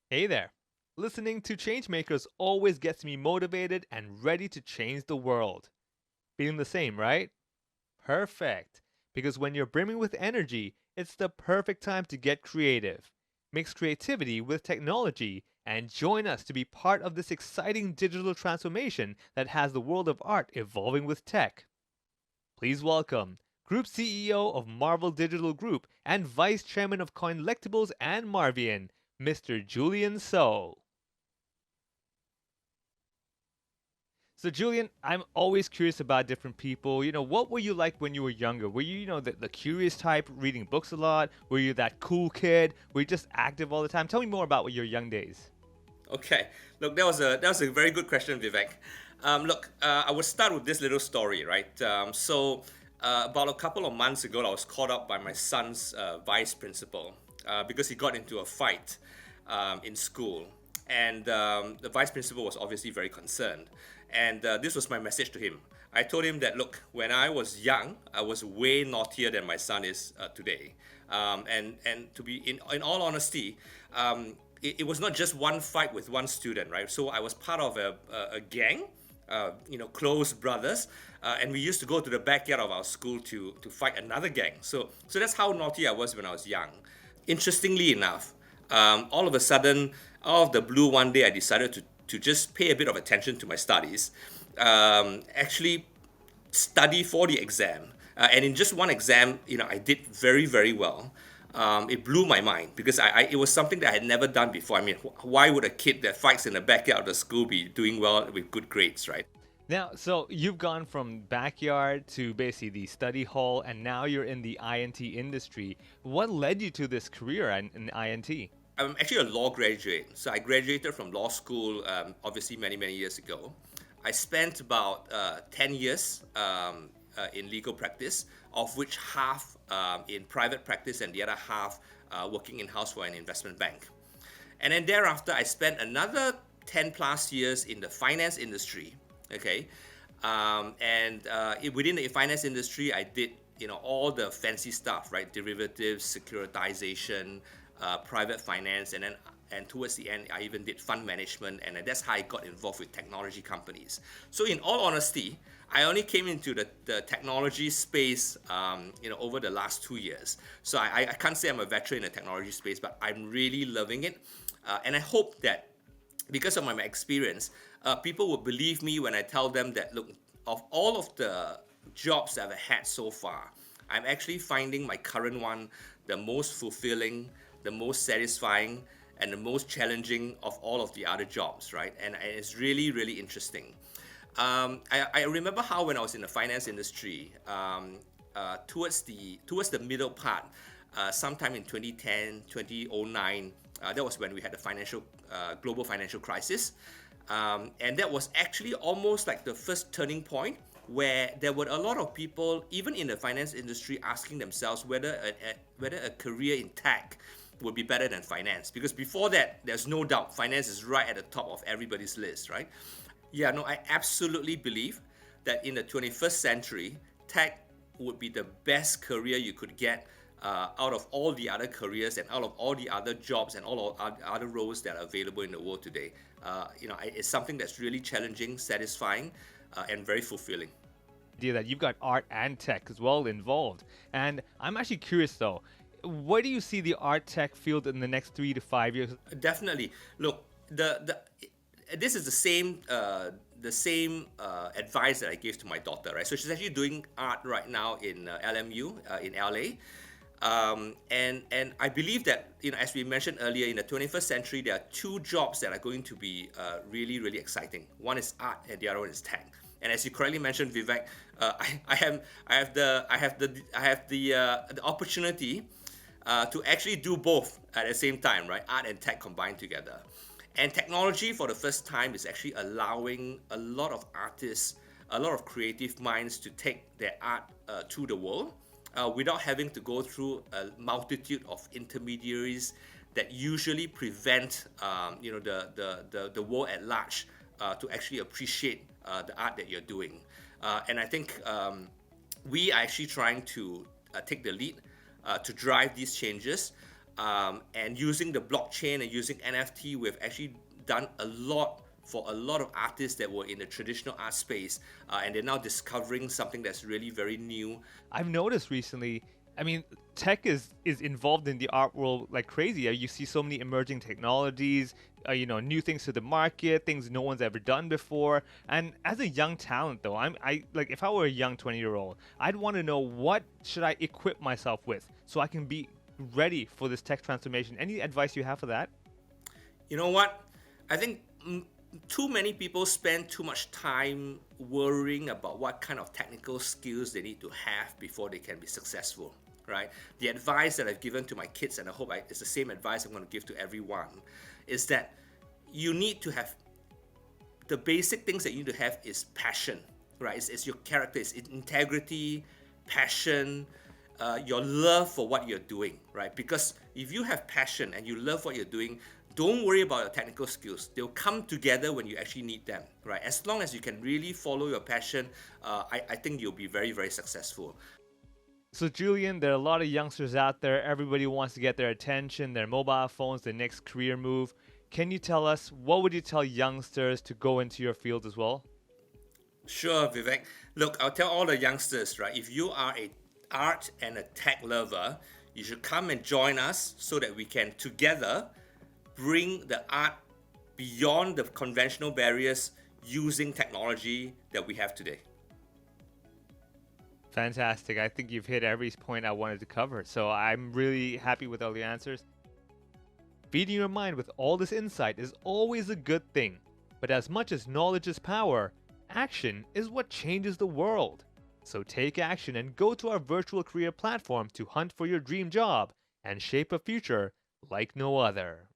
Hey there. Listening to Changemakers always gets me motivated and ready to change the world. Feeling the same, right? Perfect. Because when you're brimming with energy, it's the perfect time to get creative. Mix creativity with technology and join us to be part of this exciting digital transformation that has the world of art evolving with tech. Please welcome Group CEO of Marvel Digital Group and Vice Chairman of Coinlectibles and Marvion, Mr. Julian So. So, Julian, I'm always curious about different people. What were you like when you were younger? Were you, the curious type, reading books a lot? Were you that cool kid? Were you just active all the time? Tell me more about your young days. Okay, look, that was a very good question, Vivek. I would start with this little story, right? About a couple of months ago, I was called up by my son's vice principal because he got into a fight in school, and the vice principal was obviously very concerned. And this was my message to him. I told him that, look, when I was young, I was way naughtier than my son is today. And to be in all honesty, it was not just one fight with one student, right? So I was part of a gang, close brothers, and we used to go to the backyard of our school to fight another gang. So that's how naughty I was when I was young. Interestingly enough, all of a sudden, out of the blue, one day I decided to just pay a bit of attention to my studies, actually study for the exam. And in just one exam, I did very, very well. It blew my mind because it was something that I had never done before. I mean, why would a kid that fights in the backyard of the school be doing well with good grades, right? Now, so you've gone from backyard to basically the study hall, and now you're in the INT industry. What led you to this career in INT? I'm actually a law graduate. So I graduated from law school, obviously, many, many years ago. I spent about 10 years in legal practice, of which half in private practice and the other half working in house for an investment bank. And then thereafter, I spent another 10 plus years in the finance industry. Okay. Within the finance industry, I did all the fancy stuff, right? Derivatives, securitization, private finance, and towards the end, I even did fund management, and that's how I got involved with technology companies. So, in all honesty, I only came into the technology space, over the last 2 years. So I can't say I'm a veteran in the technology space, but I'm really loving it, and I hope that because of my experience, people will believe me when I tell them that, look, of all of the jobs I've had so far, I'm actually finding my current one the most fulfilling, the most satisfying, and the most challenging of all of the other jobs, right? And it's really, really interesting. I remember how when I was in the finance industry, towards the middle part, sometime in 2010, 2009, that was when we had the global financial crisis, and that was actually almost like the first turning point where there were a lot of people, even in the finance industry, asking themselves whether a career in tech would be better than finance. Because before that, there's no doubt finance is right at the top of everybody's list, right? Yeah, no, I absolutely believe that in the 21st century, tech would be the best career you could get out of all the other careers and out of all the other jobs and all of other roles that are available in the world today. It's something that's really challenging, satisfying, and very fulfilling. Idea that you've got art and tech as well involved. And I'm actually curious though, where do you see the art tech field in the next 3 to 5 years? Definitely. Look, the this is the same advice that I gave to my daughter, right? So she's actually doing art right now in LMU in LA. And I believe that, as we mentioned earlier, in the 21st century, there are two jobs that are going to be really, really exciting. One is art, and the other one is tech. And as you correctly mentioned, Vivek, I have the opportunity to actually do both at the same time, right? Art and tech combined together. And technology, for the first time, is actually allowing a lot of artists, a lot of creative minds to take their art to the world without having to go through a multitude of intermediaries that usually prevent, the world at large to actually appreciate the art that you're doing. And I think we are actually trying to take the lead to drive these changes. And using the blockchain and using NFT, we've actually done a lot for a lot of artists that were in the traditional art space, and they're now discovering something that's really very new. I've noticed recently, I mean, tech is involved in the art world like crazy. You see so many emerging technologies, new things to the market, things no one's ever done before. And as a young talent though, I like if I were a young 20-year-old, I'd want to know what should I equip myself with so I can be ready for this tech transformation. Any advice you have for that? You know what? I think too many people spend too much time worrying about what kind of technical skills they need to have before they can be successful, right? The advice that I've given to my kids, and I hope it's the same advice I'm going to give to everyone, is that you need to have the basic things that you need to have is passion, right? It's your character, it's integrity, passion, your love for what you're doing, right? Because if you have passion and you love what you're doing, don't worry about your technical skills. They'll come together when you actually need them, right? As long as you can really follow your passion, I think you'll be very, very successful. So, Julian, there are a lot of youngsters out there. Everybody wants to get their attention, their mobile phones, their next career move. Can you tell us what would you tell youngsters to go into your field as well? Sure, Vivek. Look, I'll tell all the youngsters, right? If you are a art and a tech lover, you should come and join us so that we can together bring the art beyond the conventional barriers using technology that we have today. Fantastic. I think you've hit every point I wanted to cover. So I'm really happy with all the answers. Feeding your mind with all this insight is always a good thing. But as much as knowledge is power, action is what changes the world. So take action and go to our virtual career platform to hunt for your dream job and shape a future like no other.